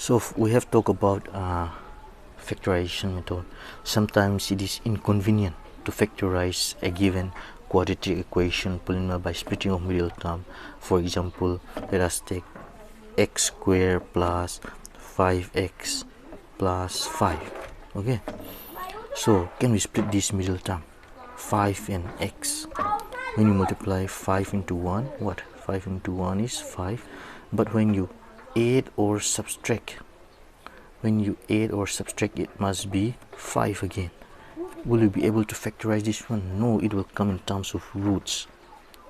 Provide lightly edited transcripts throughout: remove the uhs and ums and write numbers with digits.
So we have talked about factorization method. Sometimes it is inconvenient to factorize a given quadratic equation polynomial by splitting of middle term. For example, let us take x squared plus 5x plus 5. Okay, so can we split this middle term 5 and x? When you multiply 5 into 1, what? 5 into 1 is 5, but when you add or subtract, it must be 5 again. Will you be able to factorize this one? No, it will come in terms of roots.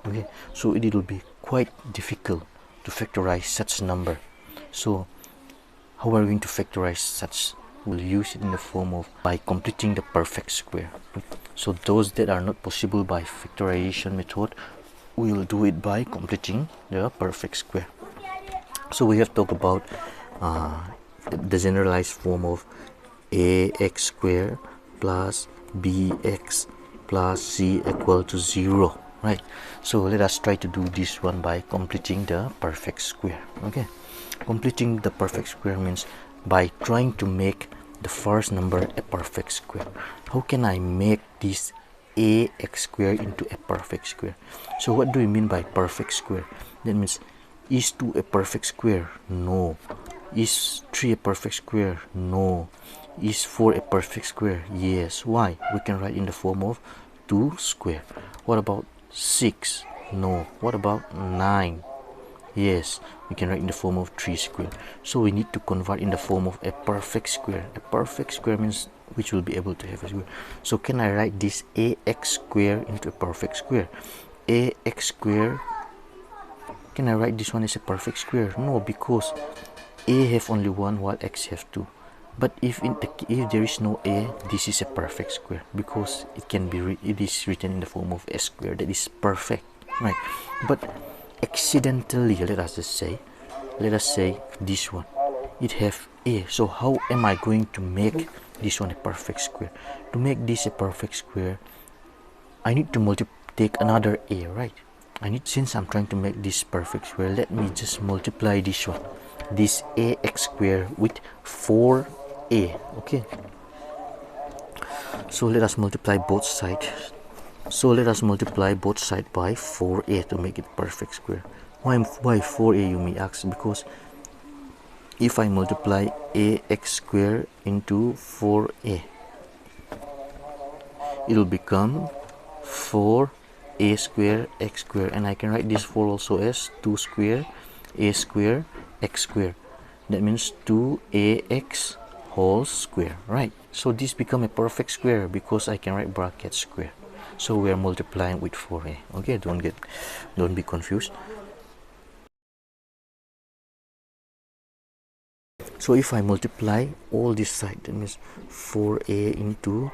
Okay, so it will be quite difficult to factorize such number. So how are we going to factorize such? We'll use it in the form of by completing the perfect square. So those that are not possible by factorization method, we will do it by completing the perfect square. So we have talked about the generalized form of ax squared plus bx plus c equal to 0, right? So let us try to do this one by completing the perfect square. Okay, completing the perfect square means by trying to make the first number a perfect square. How can I make this ax squared into a perfect square? So what do we mean by perfect square? That means, is 2 a perfect square? No. Is 3 a perfect square? No. Is 4 a perfect square? Yes. Why? We can write in the form of 2 square. What about 6? No. What about 9? Yes, we can write in the form of 3 square. So we need to convert in the form of a perfect square. A perfect square means which will be able to have a square. So can I write this ax squared into a perfect square? Ax squared, can I write this one as a perfect square? No, because a have only 1 while x have 2. But if there is no a, this is a perfect square because it is written in the form of a square that is perfect, right? But accidentally, let us say this one, it have a. So how am I going to make this one a perfect square? To make this a perfect square, I need to take another a, right? Since I'm trying to make this perfect square, let me just multiply this one, this ax squared with 4a. Okay, so let us multiply both sides. So let us multiply both sides by 4a to make it perfect square. Why 4a, you may ask? Because if I multiply ax squared into 4a, it will become 4a squared x squared, and I can write this 4 also as 2 squared a squared x squared. That means 2ax whole square, right? So this become a perfect square because I can write bracket square. So we are multiplying with 4a. Okay, don't be confused. So if I multiply all this side, that means 4a into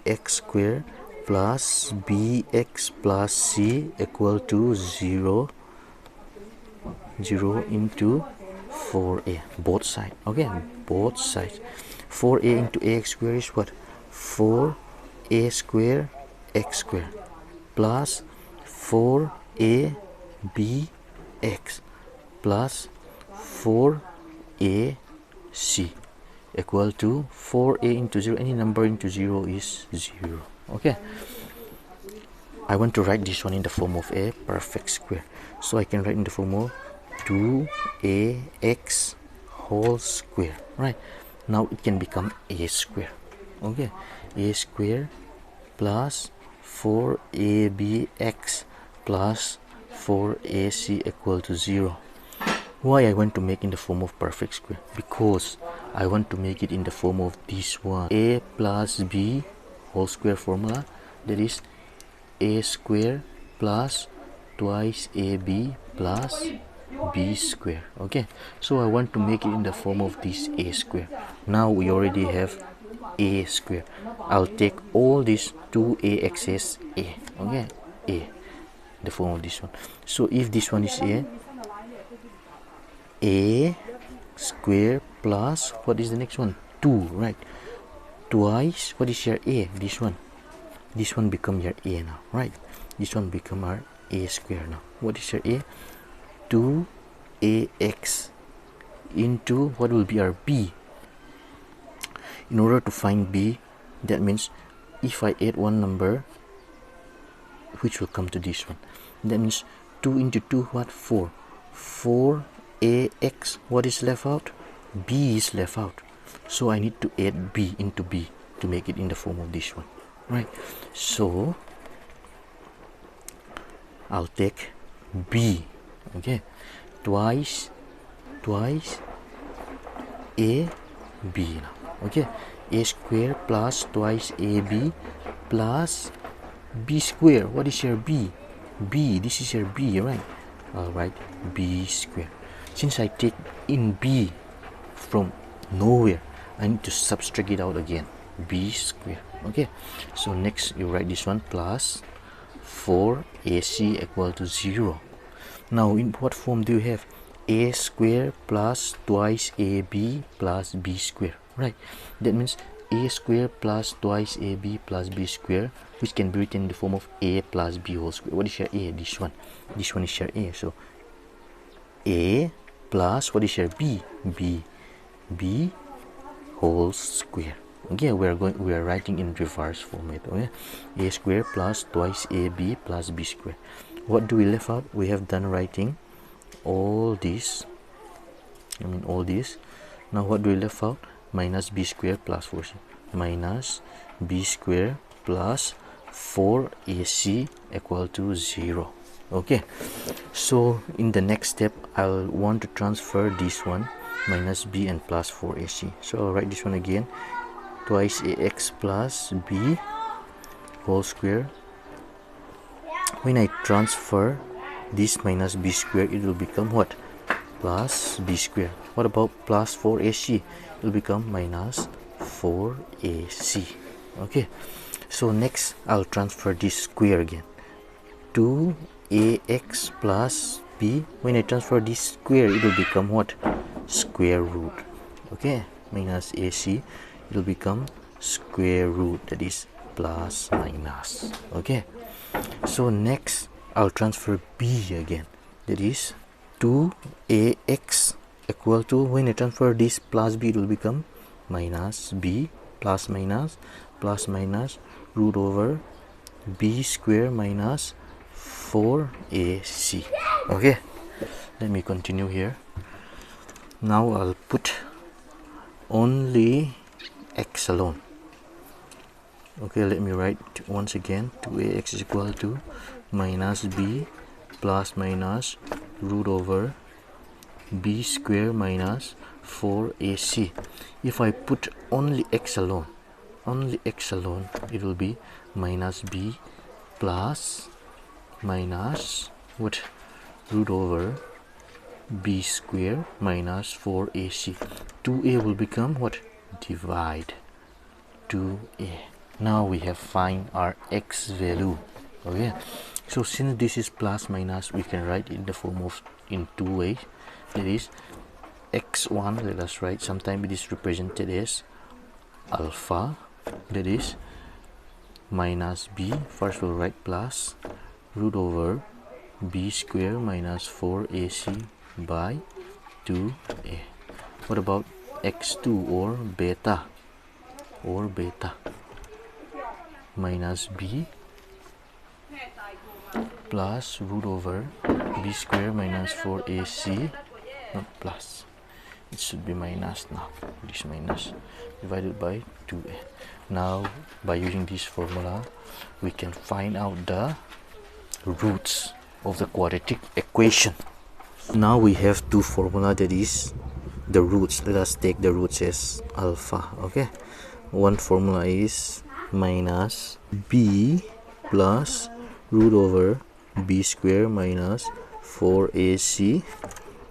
ax squared plus bx plus c equal to 0 into 4a, both sides. Okay, both sides. 4a into ax squared is what? 4a squared x squared plus 4a bx plus 4a c equal to 4a into 0. Any number into 0 is 0. Okay, I want to write this one in the form of a perfect square. So I can write in the form of 2ax whole square, right? Now it can become a square. Okay, a square plus 4abx plus 4ac equal to 0. Why I want to make in the form of perfect square? Because I want to make it in the form of this one, a plus b whole square formula, that is a square plus twice ab plus b square. Okay, so I want to make it in the form of this a square. Now we already have a square. I'll take all these 2ax as a. Okay, a, the form of this one. So if this one is a square plus, what is the next one? 2, right? Twice, what is your a? This one become your a now, right? This one become our a square now. What is your a? 2ax into what will be our b. In order to find b, that means if I add one number, which will come to this one, that means 2 into 2, what? 4. 4ax, what is left out? B is left out. So I need to add b into b to make it in the form of this one, right? So I'll take b, okay, twice a b now, okay, a square plus twice ab plus b square. What is your b? B, this is your b, right? I'll write b square. Since I take in b from nowhere, I need to subtract it out again, b square, okay? So next you write this one, plus 4ac equal to 0. Now in what form do you have? A square plus twice ab plus b square, right? That means a square plus twice ab plus b square, which can be written in the form of a plus b whole square. What is your a? This one is your a. So a plus, what is your b? B whole square. Okay, we are writing in reverse format. Okay, a square plus twice ab plus b square. What do we left out? We have done writing all this. Now what do we left out? Minus b square plus 4c, minus b square plus 4ac equal to 0. Okay, so in the next step I'll want to transfer this one, minus b and plus 4ac. So I'll write this one again, twice ax plus b whole square. When I transfer this minus b square, it will become what? Plus b square. What about plus 4ac? It will become minus 4ac. Okay, so next I'll transfer this square again, 2ax plus b. When I transfer this square, it will become what? Square root. Okay, minus ac, it will become square root, that is plus minus. Okay, so next I'll transfer b again, that is 2ax equal to, when I transfer this plus b, it will become minus b plus minus root over b square minus 4ac. Okay, let me continue here. Now I'll put only x alone. Okay, let me write once again, 2ax is equal to minus b plus minus root over b square minus 4ac. If I put only x alone, it will be minus b plus minus what? Root over b square minus 4ac. 2a will become what? Divide 2a. Now we have find our x value. Okay, so since this is plus minus, we can write in the form of in two ways. That is x1, let us write, sometimes it is represented as alpha, that is minus b. First we'll write plus root over b square minus 4ac by 2a. What about x2 or beta? Minus b plus root over b square minus 4ac, not plus, it should be minus now, this minus, divided by 2a. Now by using this formula, we can find out the roots of the quadratic equation. Now we have two formula, that is the roots. Let us take the roots as alpha. Okay, one formula is minus b plus root over b square minus 4ac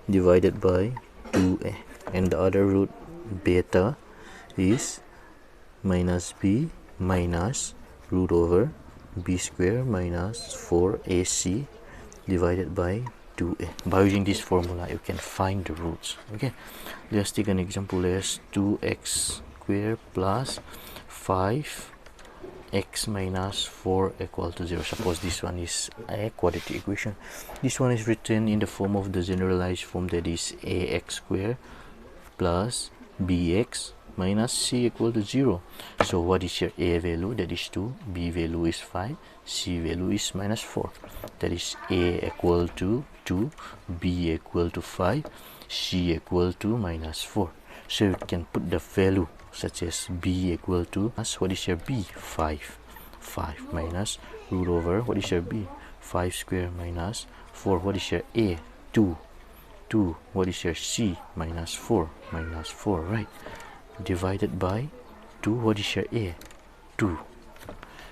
divided by 2a, and the other root beta is minus b minus root over b square minus 4ac divided by 2a. By using this formula, you can find the roots. Okay, let's take an example as 2x square plus 5x minus 4 equal to 0. Suppose this one is a quadratic equation. This one is written in the form of the generalized form, that is ax square plus bx minus c equal to 0. So what is your a value? That is 2, b value is 5, c value is minus 4. That is a equal to 2, b equal to 5, c equal to minus 4. So you can put the value such as b equal to, what is your b? 5 minus root over, what is your b? 5 square minus 4. What is your a? 2. What is your c? Minus 4, right? Divided by 2. What is your a? 2.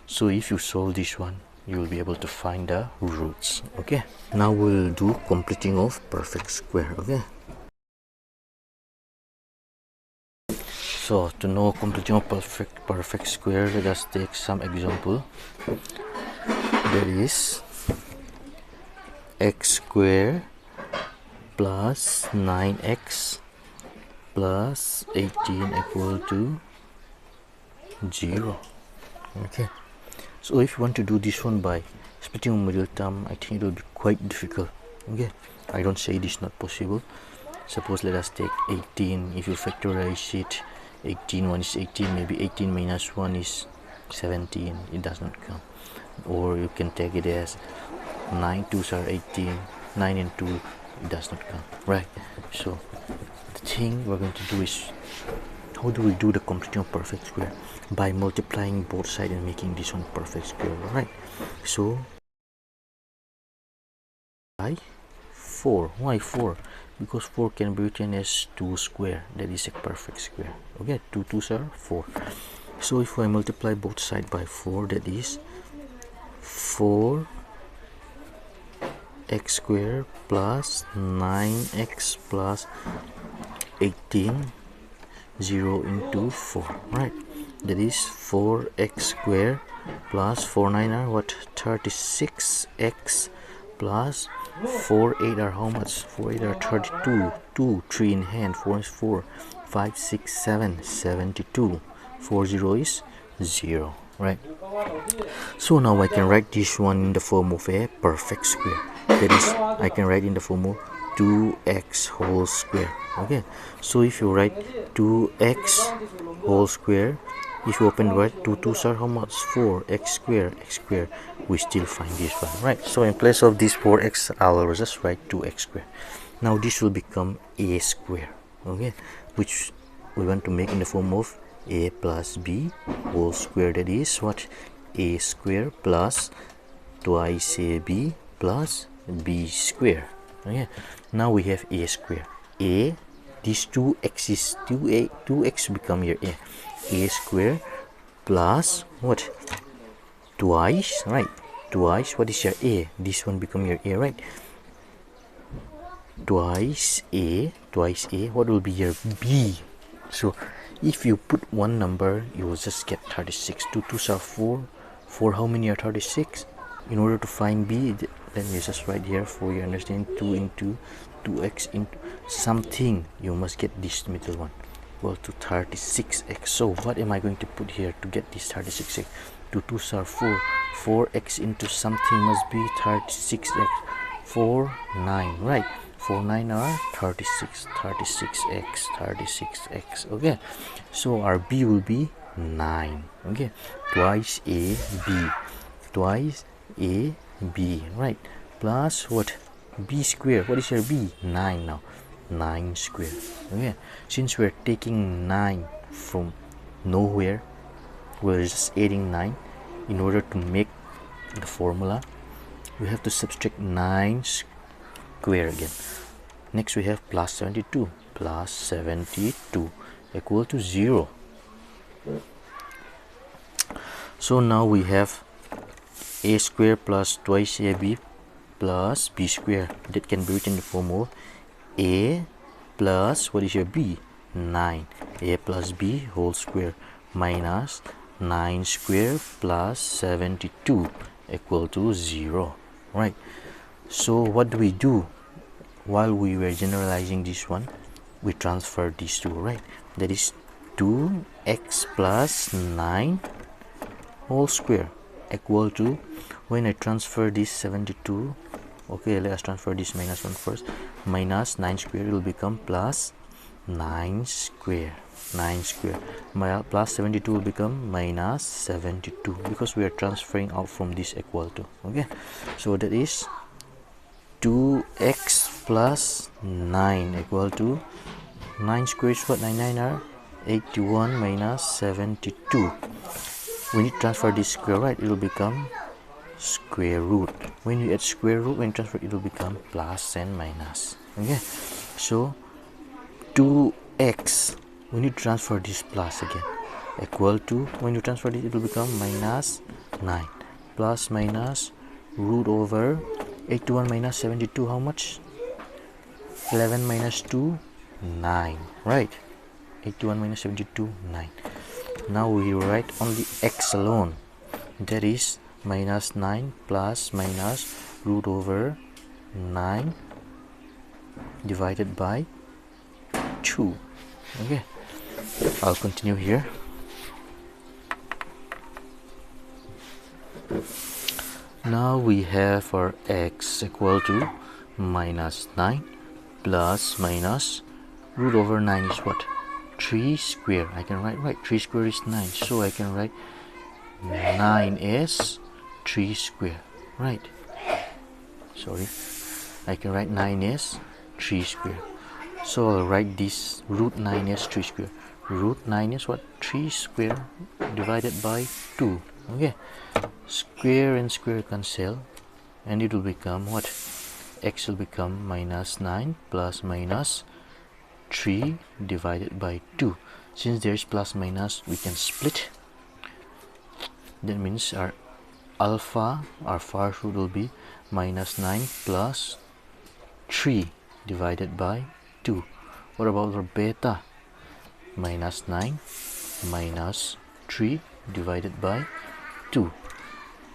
So if you solve this one, you will be able to find the roots. Okay, now we'll do completing of perfect square. Okay, so to know completing of perfect square, let us take some example. That is x square plus 9x plus 18 equal to 0. Okay, so if you want to do this one by splitting a middle term, I think it will be quite difficult. Okay, I don't say it is not possible. Suppose let us take 18. If you factorize it, 18, 1 is 18, maybe 18 minus 1 is 17. It does not come. Or you can take it as 9 2s are 18, 9 and 2, it does not come, right? So the thing we're going to do is, how do we do the completing of perfect square? By multiplying both sides and making this one perfect square, right? So by 4. Why 4? Because 4 can be written as 2 square. That is a perfect square. Okay, 2 2s are 4. So if I multiply both sides by 4, that is 4 x square plus 9x plus 18, 0 into 4, right? That is 4x square plus 4 9 are what? 36x plus 4 8 are how much? 4 8 are 32, 2 3 in hand, 4 is 4, 5 6 7 72, 4 0 is 0, right? So now I can write this one in the form of a perfect square. That is, I can write in the form of 2x whole square. Okay, so if you write 2x whole square, if you open the 2 2s are how much? 4 x square, we still find this one, right? So in place of this 4x, I'll just write 2x square. Now this will become a square, okay, which we want to make in the form of a plus b whole square. That is what? A square plus twice ab plus b square. Okay, now we have a square. A, these 2x is 2x become your a square plus what? Twice, right? Twice, what is your a? This one become your a, right? Twice a, what will be your b? So if you put one number, you will just get 36. 2 2s are 4. 4 how many are 36? In order to find b, let me just write here for you understand. 2 into 2x into something, you must get this middle one equal to 36x. So what am I going to put here to get this 36x? 2 2s are 4. 4x into something must be 36x. 4 9, right? 4 9 are 36, 36x. Okay, so our b will be 9. Okay, twice a b, right? Plus what? B square. What is your b? 9 now. 9 square. Okay, since we're taking 9 from nowhere, we're just adding 9. In order to make the formula, we have to subtract 9 square again. Next we have plus 72 equal to 0. So now we have a square plus twice ab plus b square. That can be written in the form of a plus, what is your b? 9. A plus b whole square minus 9 square plus 72 equal to 0, right? So what do we do? While we were generalizing this one, we transfer these two, right? That is 2x plus 9 whole square equal to, when I transfer this 72, okay, let us transfer this minus 1 first, minus 9 square will become plus 9 square. 9 square plus 72 will become minus 72 because we are transferring out from this equal to. Okay, so that is 2x plus 9 equal to 9 square is what? 9 are 81 minus 72. When you transfer this square, right, it will become square root. When you add square root, when you transfer, it will become plus and minus. Okay, so 2x, when you transfer this plus again, equal to, when you transfer this, it will become minus 9 plus minus root over 81 minus 72. How much? 11 minus 2, 9, right? 81 minus 72, 9. Now we write only x alone, that is minus 9 plus minus root over 9 divided by 2. Okay, I'll continue here. Now we have our x equal to minus 9 plus minus root over 9 is what? 3 square. I can write, right, 3 square is 9, so I can write 9 is 3 square, right? Sorry, I can write 9 is 3 square. So I'll write this root 9 is 3 square. Root 9 is what? 3 square divided by 2. Okay, square and square cancel, and it will become what? X will become minus 9 plus minus 3 divided by 2. Since there is plus minus, we can split. That means our alpha, our first root will be minus 9 plus 3 divided by 2. What about our beta? Minus 9 minus 3 divided by 2.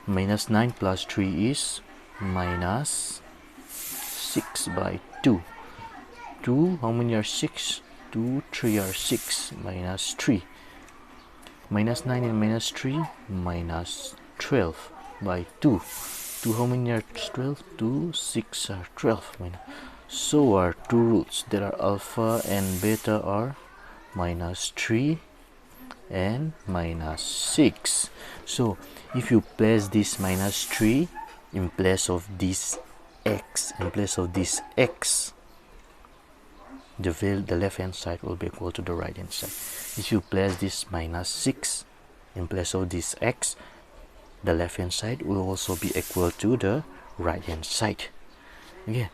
Minus 9 plus 3 is minus 6 by 2. 2, how many are 6? 2, 3 are 6, minus 3. Minus 9 and minus 3, minus 12 by 2. 2, how many are 12? 2, 6 are 12. So our two roots, that are alpha and beta, are minus 3 and minus 6. So if you place this minus 3 in place of this x, the left hand side will be equal to the right hand side. If you place this minus 6 in place of this x, the left hand side will also be equal to the right hand side. Okay,